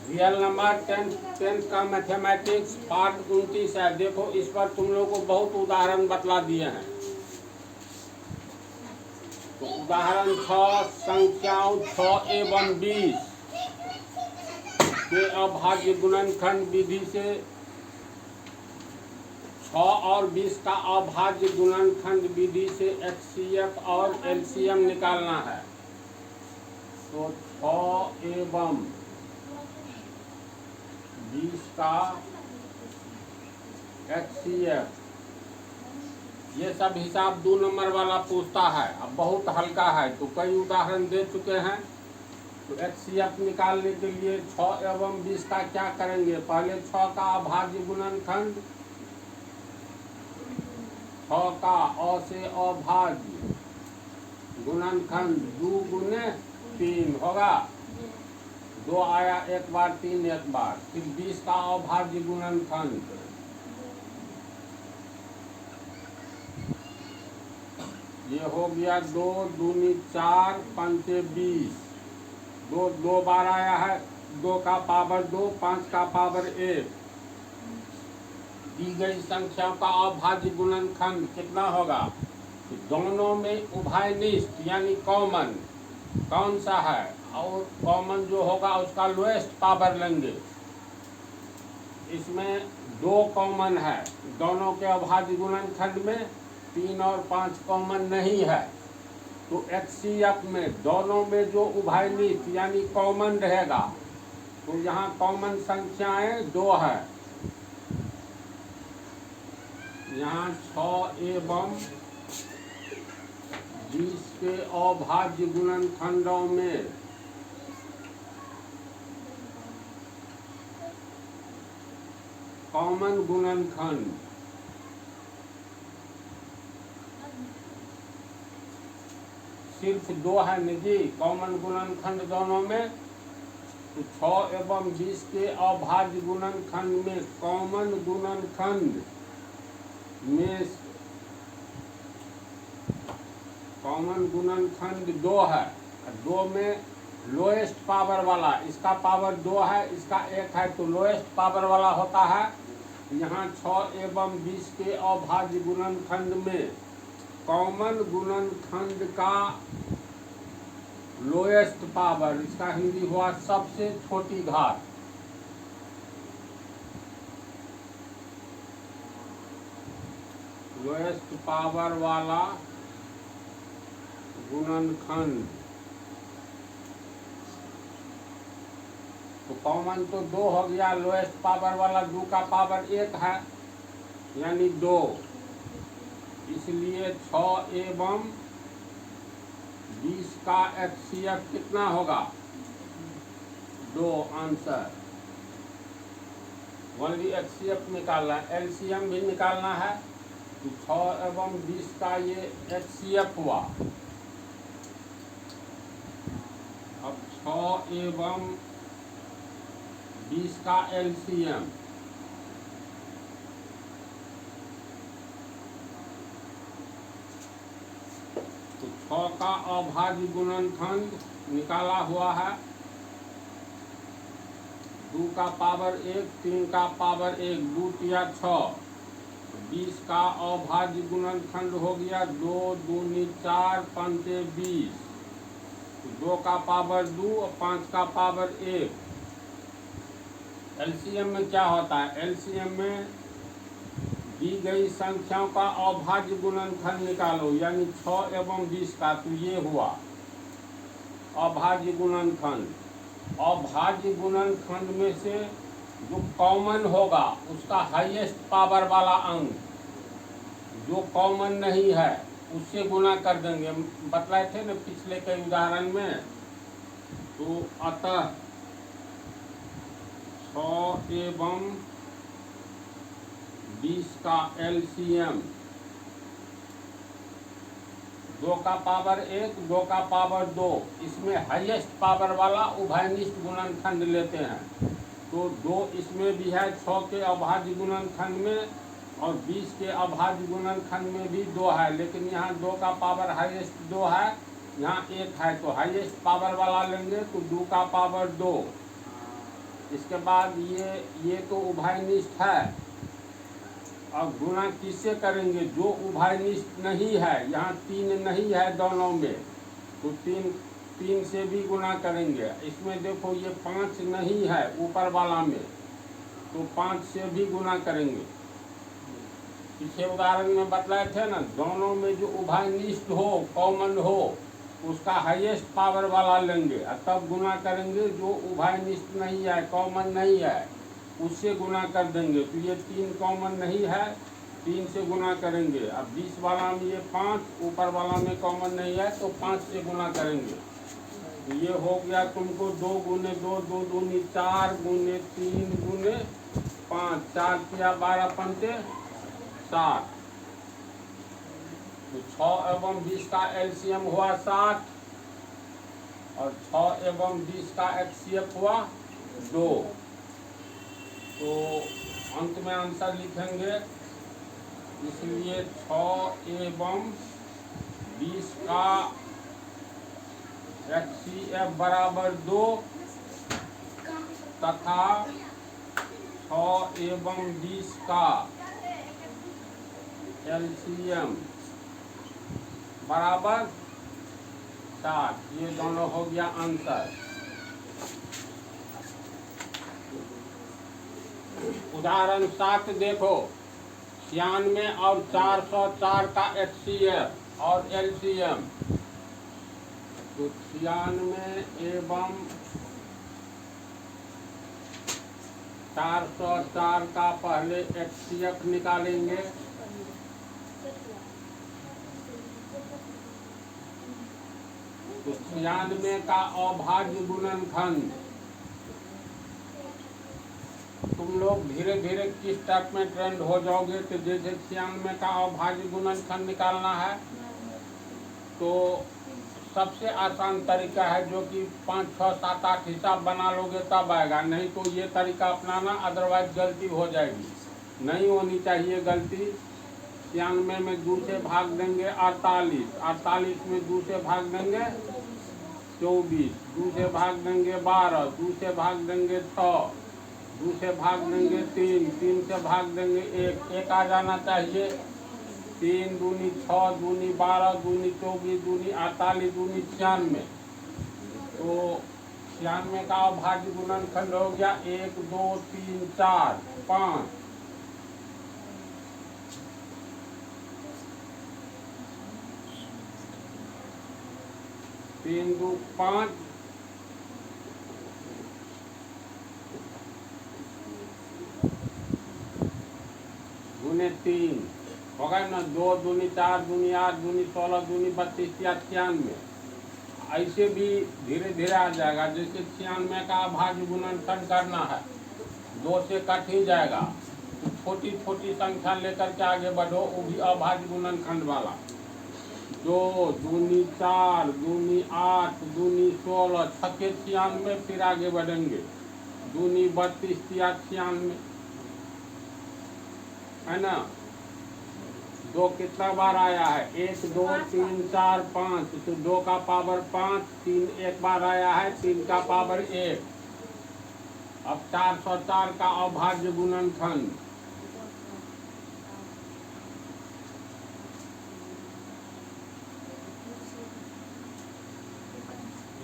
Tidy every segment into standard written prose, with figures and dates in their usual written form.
Real number 10th का mathematics part 29 है। देखो इस पर तुम लोग को बहुत उदाहरण बतला दिए हैं। तो उदाहरण 6 संख्याओं 6 एवं 20 के अभाज्य गुणनखंड विधि से 6 और 20 का अभाज्य गुणनखंड विधि से HCF और LCM निकालना है। तो 6 एवं 20 का HCF, ये सब हिसाब 2 नंबर वाला पूछता है। अब बहुत हल्का है तो कई उदाहरण दे चुके हैं। तो HCF निकालने के लिए 6 एवं 20 का क्या करेंगे? पहले 6 का अभाज्य गुणनखंड, 6 का अ से अभाज्य गुणनखंड 2 गुने 3 होगा। 2 आया एक बार, 3 एक बार। फिर 20 का अभाज्य गुणनखंड, ये हो गया 2 दूनी 4 पंचे 20। 2 बार आया है, 2 का पावर 2, 5 का पावर 1। दी गई संख्या का अभाज्य गुणनखंड कितना होगा? तो दोनों में उभयनिष्ठ यानी कॉमन कौन सा है, और कॉमन जो होगा उसका लोएस्ट पावर लेंगे। इसमें 2 कॉमन है दोनों के अभाज्य गुणनखंड में, 3 और 5 कॉमन नहीं है। तो HCF में दोनों में जो उभयनिष्ठ यानी कॉमन रहेगा, तो यहाँ कॉमन संख्याएं 2 है। यहाँ 6 एवं 20 के अभाज्य गुणनखंडों में कॉमन गुणनखंड सिर्फ 2 है निजी। कॉमन गुणनखंड दोनों में, तो 6 एवं 20 के अभाज्य गुणनखंड में कॉमन गुणनखंड में कॉमन गुणनखंड 2 है। 2 में लोएस्ट पावर वाला, इसका पावर 2 है, इसका 1 है, तो लोएस्ट पावर वाला होता है। यहाँ 6 एवं 20 के अभाज्य गुणनखंड में कॉमन गुणनखंड का लोएस्ट पावर, इसका हिंदी हुआ सबसे छोटी घात। लोएस्ट पावर वाला गुणनखंड, तो कॉमन तो 2 हो गया, लोएस्ट पावर वाला 2 का पावर 1 है यानी 2। इसलिए 6 एवं 20 का HCF कितना होगा? 2 आंसर। ओनली HCF निकालना है, LCM भी निकालना है। तो 6 एवं 20 का ये HCF हुआ। अब 6 एवं 20 का LCM, तो 6 का अभाज्य गुणनखंड निकाला हुआ है, 2 का पावर 1, 3 का पावर 1, 2 तिया 6। 20 का अभाज्य गुणनखंड हो गया 2 दूनी 4 पंचे 20। 2 का पावर 2 और 5 का पावर 1। LCM में क्या होता है? LCM में दी गई संख्याओं का अभाज्य गुणनखंड निकालो, यानी 6 एवं 20 का। तो ये हुआ अभाज्य गुणनखंड। अभाज्य गुणनखंड में से जो कॉमन होगा उसका हाईएस्ट पावर वाला अंक, जो कॉमन नहीं है उससे गुना कर देंगे। बतलाए थे ना पिछले कई उदाहरण में। तो अतः 6 एवं 20 का LCM 2 का पावर 1, 2 का पावर 2, इसमें हाईएस्ट पावर वाला उभयनिष्ठ गुणनखंड लेते हैं। तो 2 इसमें भी है, 6 के अभाज्य गुणनखंड में, और 20 के अभाज्य गुणनखंड में भी 2 है। लेकिन यहाँ 2 का पावर हाईएस्ट 2 है, यहाँ 1 है, तो हाईएस्ट पावर वाला लेंगे तो 2 का पावर 2। इसके बाद ये तो उभयनिष्ठ है। अब गुना किससे करेंगे? जो उभयनिष्ठ नहीं है, यहाँ 3 नहीं है दोनों में, तो 3 से भी गुना करेंगे। इसमें देखो ये 5 नहीं है ऊपर वाला में, तो 5 से भी गुना करेंगे। पिछले उदाहरण में बतलाए थे ना, दोनों में जो उभयनिष्ठ हो, कॉमन हो, उसका हाईएस्ट पावर वाला लेंगे और तब गुना करेंगे। जो उभयनिष्ठ नहीं है, कॉमन नहीं है, उससे गुना कर देंगे। तो ये 3 कॉमन नहीं है, 3 से गुना करेंगे। अब 20 वाला में ये 5, ऊपर वाला में कॉमन नहीं है, तो 5 से गुना करेंगे। तो ये हो गया तुमको 2 गुने 2, 2 दूनी 4 गुने 3 गुने 5, 4 किया 12 पंचे 60। तो 6 एवं 20 का एलसीएम हुआ 60 और 6 एवं 20 का एचसीएफ हुआ 2। तो अंत में आंसर लिखेंगे, इसलिए 6 एवं 20 का एचसीएफ बराबर 2 तथा 6 एवं 20 का एलसीएम बराबर 60। ये दोनों हो गया आंसर। उदाहरण 7 देखो, 96 और 404 का एचसीएफ और एलसीएम। तो 96 एवं 404 का पहले एचसीएफ निकालेंगे। तो 96 का अभाज्य गुणनखंड, तुम लोग धीरे धीरे किस टाइप में ट्रेंड हो जाओगे। तो जैसे 96 का अभाज्य गुणनखंड निकालना है, तो सबसे आसान तरीका है जो कि 5, 6, 7, 8 हिसाब बना लोगे तब आएगा। नहीं तो ये तरीका अपनाना, अदरवाइज गलती हो जाएगी। नहीं होनी चाहिए गलती। 96 में 2 से भाग देंगे 48, 48 में 2 से भाग देंगे 24, 2 से भाग देंगे 12, 2 से भाग देंगे 6, 2 से भाग देंगे 3, 3 से भाग देंगे 1, 1 आ जाना चाहिए। 3 दूनी 6, दूनी 12, दूनी 24, दूनी 48, दूनी 96। तो 96 का अभाज्य गुणनखंड हो गया 1, 2, 3, 4, 5। तीन 2 5 गुने 3 होगा ना। 2 दूनी 4, दूनी 8, दूनी 16, दूनी 32 या 96। ऐसे भी धीरे धीरे आ जाएगा। जैसे 96 का अभाज्य गुणनखंड करना है, 2 से कट ही जाएगा। तो छोटी छोटी संख्या लेकर के आगे बढ़ो, वो भी अभाज्य गुणनखंड वाला। 2 दूनी 4, दूनी 8, दूनी 16, 6 96, फिर आगे बढ़ेंगे। दूनी 32 या 96, है ना। 2 कितना बार आया है? 1, 2, 3, 4, 5। तो 2 का पावर 5, 3 एक बार आया है, 3 का पावर 1। अब 404 का अभाज्य गुणनखंड,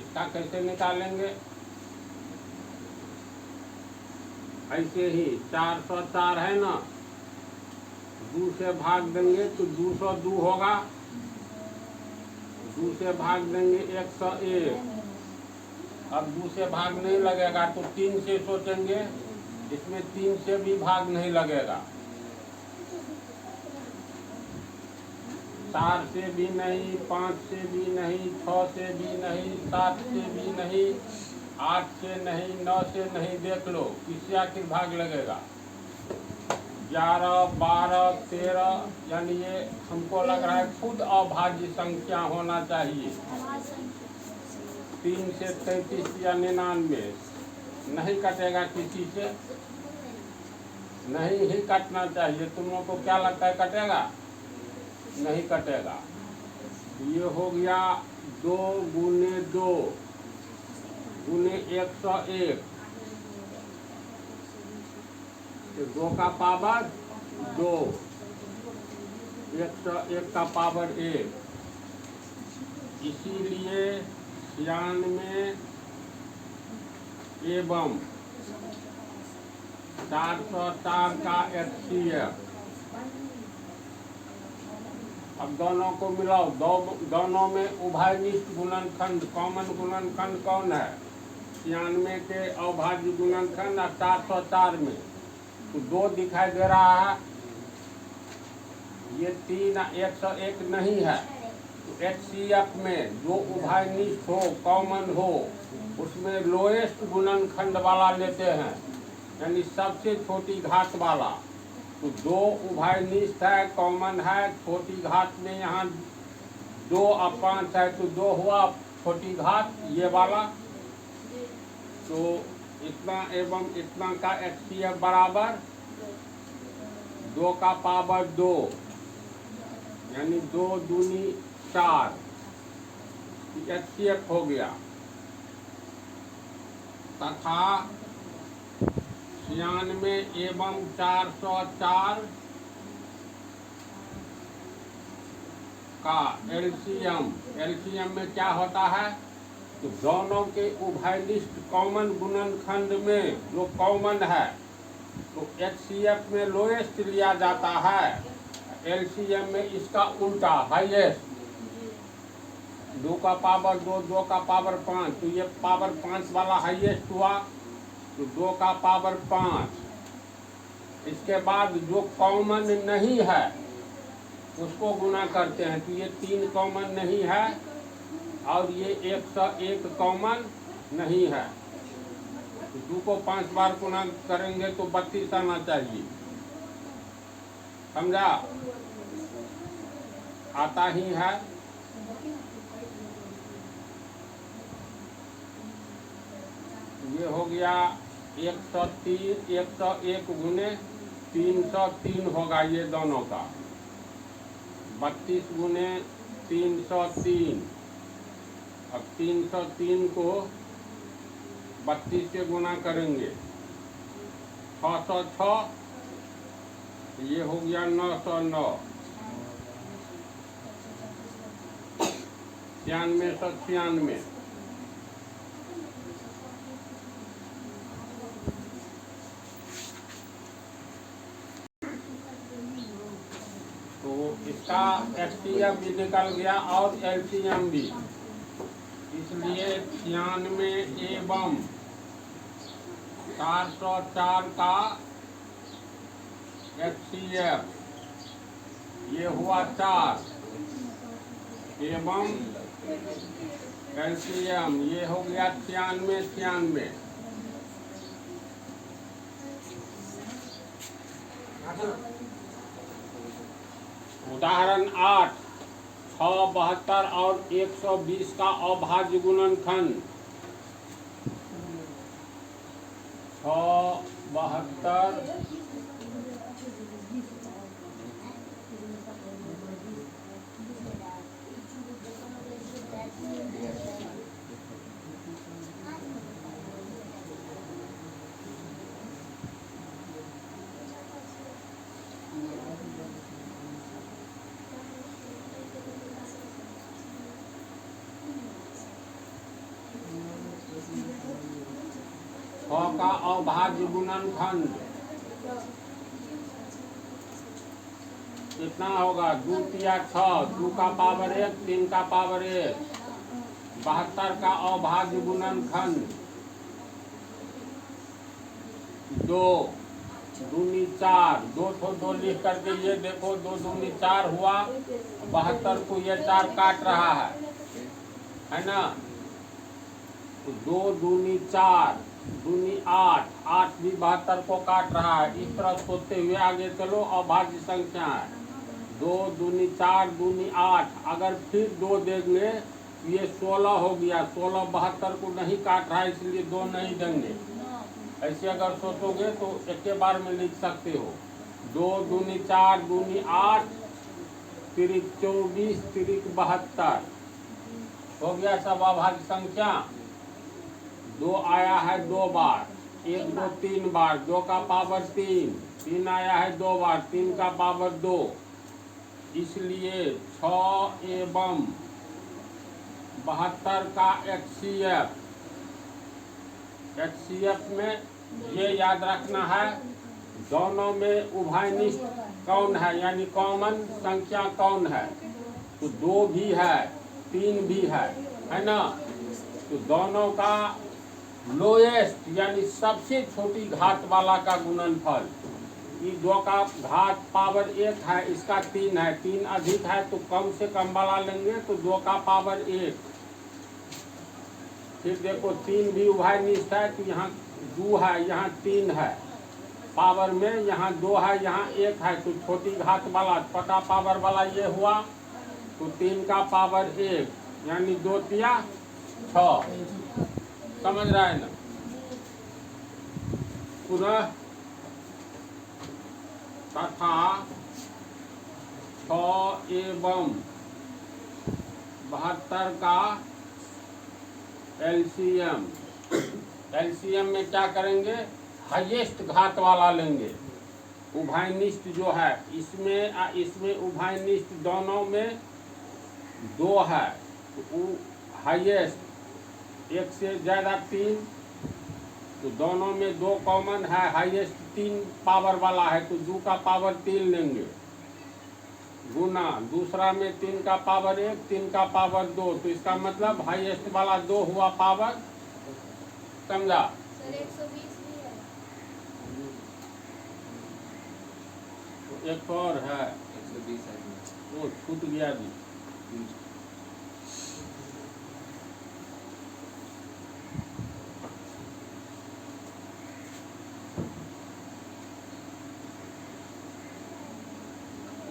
इसका कैसे निकालेंगे? ऐसे ही 404 है ना, 2 से भाग देंगे तो 202 होगा। 2 से भाग देंगे 101। अब 2 से भाग नहीं लगेगा तो 3 से सोचेंगे, इसमें 3 से भी भाग नहीं लगेगा। 4 से भी नहीं, 5 से भी नहीं, 6 से भी नहीं, 7 से भी नहीं, 8 से नहीं, 9 से नहीं। देख लो किससे आखिर भाग लगेगा? 11, 12, 13, यानी ये हमको लग रहा है खुद अभाज्य संख्या होना चाहिए। 3 से 33 या 99 नहीं कटेगा, किसी से नहीं ही कटना चाहिए। तुम लोग को क्या लगता है कटेगा? नहीं कटेगा। ये हो गया 2 गुने 2 गुने 101 तो 2 का पावर 2, 101 का पावर 1, इसीलिए 96 एवं 404 का HCF। अब दोनों को मिलाओ, दोनों में उभयनिष्ठ गुणनखंड कॉमन गुणनखंड कौन है? 96 के अविभाज्य गुणनखंड और 404 में तो 2 दिखाई दे रहा है, ये 3 101 नहीं है। तो HCF में जो उभयनिष्ठ हो, कॉमन हो, उसमें लोएस्ट गुणनखंड वाला लेते हैं, यानी सबसे छोटी घात वाला। तो 2 उभयनिष्ठ है, कॉमन है, छोटी घात में यहाँ 2 और 5 है, तो 2 हुआ छोटी घात ये वाला। तो इतना एवं इतना का HCF बराबर 2 का पावर 2, यानी 2 दूनी 4 HCF हो गया। तथा 96 एवं 404 का एलसीएम में क्या होता है? तो दोनों के उभयनिष्ठ कॉमन गुणनखंड में जो कॉमन है तो HCF में लोएस्ट लिया जाता है, एलसीएम में इसका उल्टा हाईएस्ट। 2 का पावर 2, 2 का पावर 5, तो ये पावर 5 वाला हाईएस्ट हुआ, तो 2 का पावर 5। इसके बाद जो कॉमन नहीं है उसको गुना करते हैं, तो ये 3 कॉमन नहीं है और ये 101 कॉमन नहीं है। तो 2 को 5 बार गुना करेंगे तो 32 आना चाहिए, समझा? आता ही है। ये हो गया 103, 101 गुने 303 होगा ये दोनों का, 32 गुने 303। अब 303 को 32 से गुना करेंगे 606, ये हो गया 909, 9696। तो इसका HCF भी निकल गया और LCM भी, इसलिए 96 एवं 404 का HCF ये हुआ 4 एवं LCM ये हो गया 96। उदाहरण 8, 6, 72 और 120 का अभाज्य गुणनखंड। 6, 72 का अभाज्य गुणनखंड कितना होगा? 2 तिया 6, 2 का पावर 1, 3 का पावर 1, 72 का अभाज्य गुणनखंड 2 दूनी 4, 2 तो 2 लिख करके ये देखो 2 दूनी 4 हुआ, 72 को ये 4 काट रहा है ना? तो 2 दूनी 4, दूनी 8, 8 भी 72 को काट रहा है। इस तरह सोचते हुए आगे चलो, अभाज्य संख्या है 2 दूनी 4 दूनी 8, अगर फिर 2 देंगे ये 16 हो गया, 16 72 को नहीं काट रहा है इसलिए 2 नहीं देंगे। ऐसे अगर सोचोगे तो एक के बार में लिख सकते हो, 2 दूनी 4 दूनी 8 तिरिक 24 तिरिक 72 हो गया सब अभाज्य संख्या। 2 आया है 2 बार, 1 2 3 बार, 2 का पावर 3, 3 आया है 2 बार, 3 का पावर 2, इसलिए 6 एवं 72 का HCF में ये याद रखना है, दोनों में उभयनिष्ठ कौन है, यानी कॉमन संख्या कौन है, तो 2 भी है 3 भी है ना। तो दोनों का लोएस्ट यानी सबसे छोटी घात वाला का गुणनफल, ये 2 का घात पावर 1 है, इसका 3 है, 3 अधिक है तो कम से कम वाला लेंगे, तो 2 का पावर 1। फिर देखो 3 भी उभयनिष्ठ है, तो यहाँ 2 है, यहाँ 3 है, पावर में यहाँ 2 है, यहाँ 1 है, तो छोटी घात वाला पता पावर वाला ये हुआ, तो 3 का पावर 1 यानी 2 तिया 6, समझ रहा है ना। पुनः तथा 6 एवं 72 का एलसीएम में क्या करेंगे, हाईएस्ट घात वाला लेंगे, उभयनिष्ठ जो है इसमें उभयनिष्ठ दोनों में 2 है, तो हाईएस्ट 1 से ज़्यादा 3, तो दोनों में 2 कॉमन है, हाईएस्ट 3 पावर वाला है, तो 2 का पावर 3 लेंगे, गुना दूसरा में 3 का पावर 1, 3 का पावर 2, तो इसका मतलब हाईएस्ट वाला 2 हुआ पावर, समझा। सर 120 भी है, तो एक और है 120 है, वो छूट गया भी,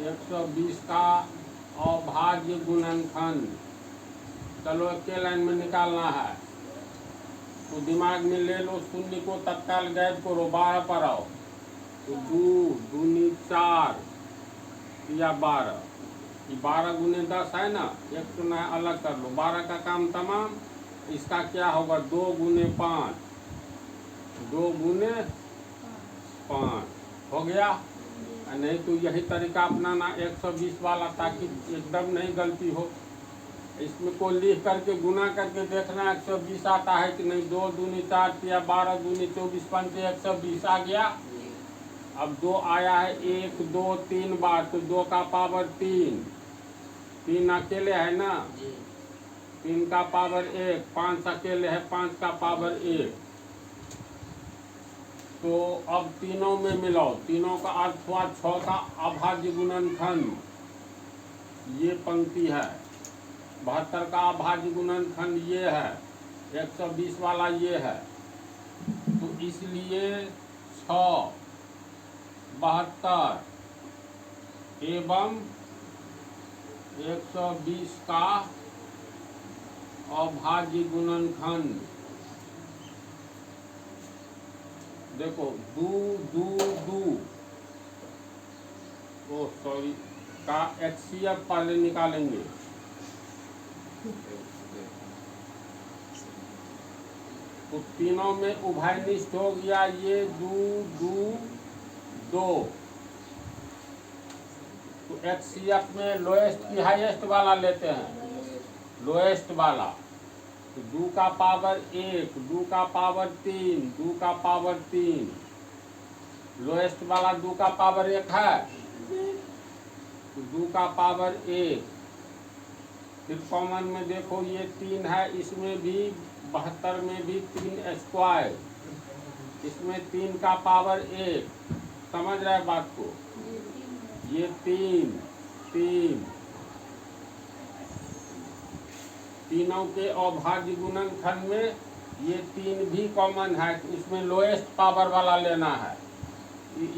एक 120 का अभाज्य गुणनखंड, चलो के लाइन में निकालना है, तो दिमाग में ले लो, शून्य को तत्काल गायब करो, 12 पर आओ, तो 2 दूनी 4 या 12, ये 12 गुने 10 है ना, एक तो ना अलग कर लो, 12 का काम तमाम, इसका क्या होगा 2 गुने 5, 2 गुने 5 हो गया। नहीं तो यही तरीका अपनाना 120 वाला, ताकि एकदम नहीं गलती हो, इसमें को लिख करके गुना करके देखना 120 आता है कि नहीं, 2 दूनी 4 या 12 दूनी 24 5 120 आ गया। अब 2 आया है 1 2 3 बार, तो 2 का पावर 3, 3 अकेले है ना, 3 का पावर 1, 5 अकेले है, 5 का पावर 1, तो अब तीनों में मिलाओ, तीनों का अर्थ हुआ 6 का अभाज्य गुणनखंड, ये पंक्ति है, 72 का अभाज्य गुणनखंड ये है, 120 वाला ये है, तो इसलिए 6 72 एवं 120 का अभाज्य गुणनखंड, देखो 2 ओ सॉरी का HCF पहले निकालेंगे, तो तीनों में उभयनिष्ठ हो गया, ये 2 2, तो HCF में लोएस्ट की हाईएस्ट वाला लेते हैं, लोएस्ट वाला, तो 2 का पावर 1, 2 का पावर 3, 2 का पावर 3, लोएस्ट वाला 2 का पावर 1 है, तो 2 का पावर 1, फिर कॉमन में देखो ये 3 है, इसमें भी 72 में भी 3 स्क्वायर, इसमें 3 का पावर 1, समझ रहे बात को, ये 3 तीनों के अभाज्य गुणनखंड में ये 3 भी कॉमन है, तो इसमें लोएस्ट पावर वाला लेना है,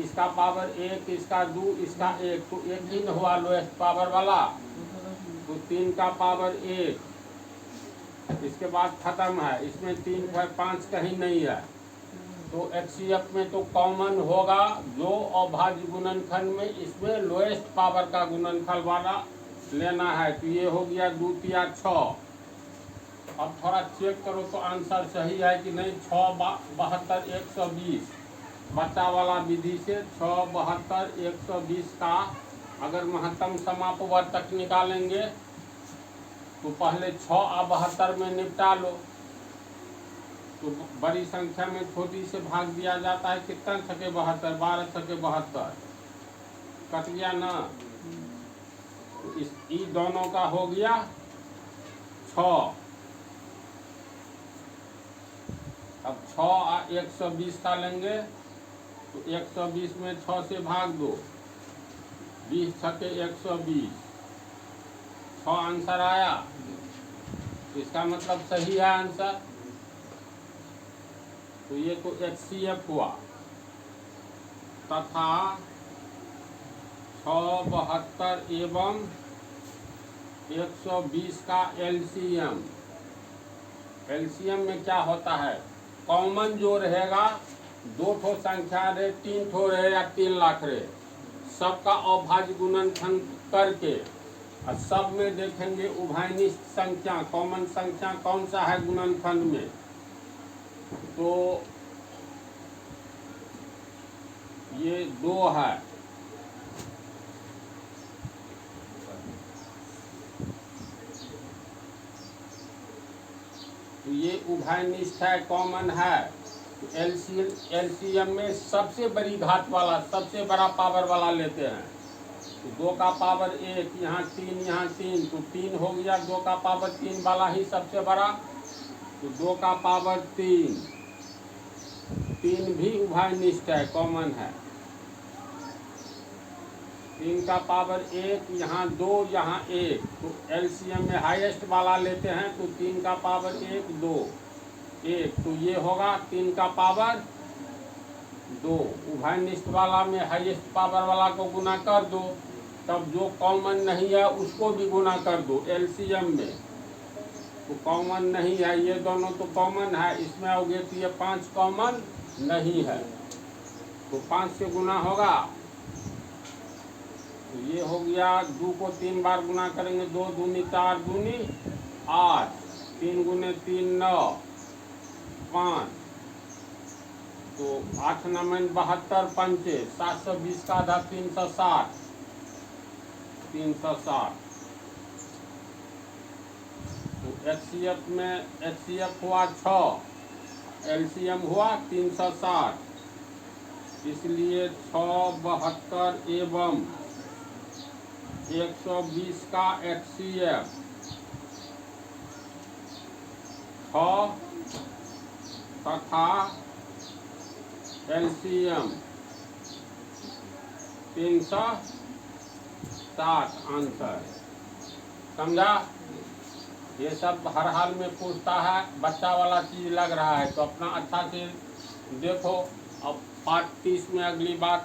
इसका पावर 1, इसका 2, इसका 1, तो 1 ही न हुआ लोएस्ट पावर वाला, तो 3 का पावर 1, इसके बाद खत्म है, इसमें 3 5 कहीं नहीं है, तो HCF में तो कॉमन होगा जो अभाज्य गुणनखंड में, इसमें लोएस्ट पावर का गुणनफल वाला लेना है, तो ये हो गया 2 तिया 6, अब थोड़ा चेक करो तो आंसर सही है कि नहीं। 6 72 120 बच्चा वाला विधि से 6 72 120 का अगर महत्तम समापवर्तक निकालेंगे तो पहले 6 और 72 में निपटा लो। तो बड़ी संख्या में छोटी से भाग दिया जाता है। कितना छके 72, 12 छके 72, कट गया ना। तो इस दोनों का हो गया 6। अब 6 और 120 का लेंगे तो 120 में 6 से भाग दो, 20 छके 120, 6 आंसर आया। इसका मतलब सही है आंसर। तो ये तो HCF हुआ तथा 6 72 एवं 120 का LCM। LCM में क्या होता है, कॉमन जो रहेगा 2 ठो संख्या रहे, 3 ठो रहे या 3 लाख रहे, सबका अभाज्य गुणनखंड करके और सब में देखेंगे उभयनिष्ठ संख्या, कॉमन संख्या कौन सा है गुणनखंड में। तो ये 2 है, तो ये उभयनिष्ठ है, कॉमन है। तो LCM में सबसे बड़ी घात वाला, सबसे बड़ा पावर वाला लेते हैं। तो 2 का पावर 1, यहाँ 3, यहाँ 3, तो 3 हो गया। 2 का पावर 3 वाला ही सबसे बड़ा, तो 2 का पावर 3। 3 भी उभयनिष्ठ है, कॉमन है। 3 का पावर 1, यहाँ 2, यहाँ 1, तो LCM में हाईएस्ट वाला लेते हैं। तो 3 का पावर 1 2 1, तो ये होगा 3 का पावर 2। उभयनिष्ठ वाला में हाईएस्ट पावर वाला को गुना कर दो, तब जो कॉमन नहीं है उसको भी गुना कर दो। LCM में तो कॉमन नहीं है, ये दोनों तो कॉमन है, इसमें आओगे तो ये 5 कॉमन नहीं है, तो 5 से गुना होगा। तो ये हो गया, 2 को 3 बार गुना करेंगे, 2 दूनी 4 दूनी 8, 3 गुने 3 9 5, तो 8 9 72 पंचे 720 का आधा 360, 360। तो HCF हुआ 6, LCM हुआ 360, इसलिए 6 72 एवं 120 का HCF 6 तथा LCM 360 आंसर। समझा? ये सब हर हाल में पूछता है, बच्चा वाला चीज लग रहा है तो अपना अच्छा से देखो। अब पार्ट 30 में अगली बात